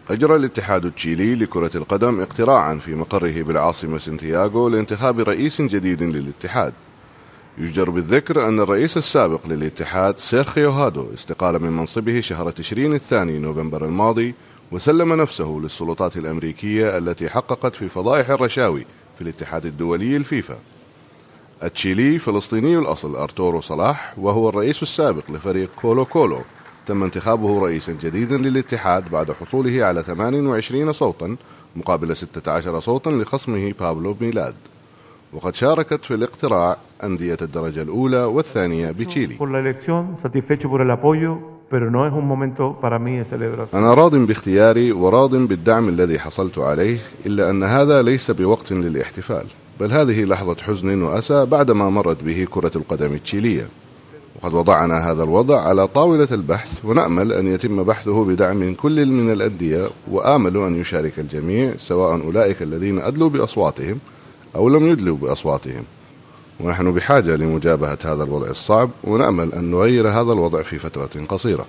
أجرى الاتحاد التشيلي لكرة القدم اقتراعا في مقره بالعاصمة سانتياغو لانتخاب رئيس جديد للاتحاد. يجدر بالذكر أن الرئيس السابق للاتحاد سيرخيو هادو استقال من منصبه شهر تشرين الثاني نوفمبر الماضي، وسلم نفسه للسلطات الأمريكية التي حققت في فضائح الرشاوي في الاتحاد الدولي الفيفا. التشيلي فلسطيني الأصل أرتورو صلاح، وهو الرئيس السابق لفريق كولو كولو، تم انتخابه رئيسا جديدا للاتحاد بعد حصوله على 28 صوتا مقابل 16 صوتا لخصمه بابلو ميلاد. وقد شاركت في الاقتراع أندية الدرجة الأولى والثانية بتشيلي. أنا راض باختياري وراض بالدعم الذي حصلت عليه، إلا أن هذا ليس بوقت للاحتفال، بل هذه لحظة حزن وأسى بعدما مرت به كرة القدم التشيلية. وقد وضعنا هذا الوضع على طاولة البحث، ونأمل أن يتم بحثه بدعم من كل من الأندية، وآمل أن يشارك الجميع سواء أولئك الذين أدلوا بأصواتهم أو لم يدلوا بأصواتهم. ونحن بحاجة لمجابهة هذا الوضع الصعب، ونأمل أن نغير هذا الوضع في فترة قصيرة.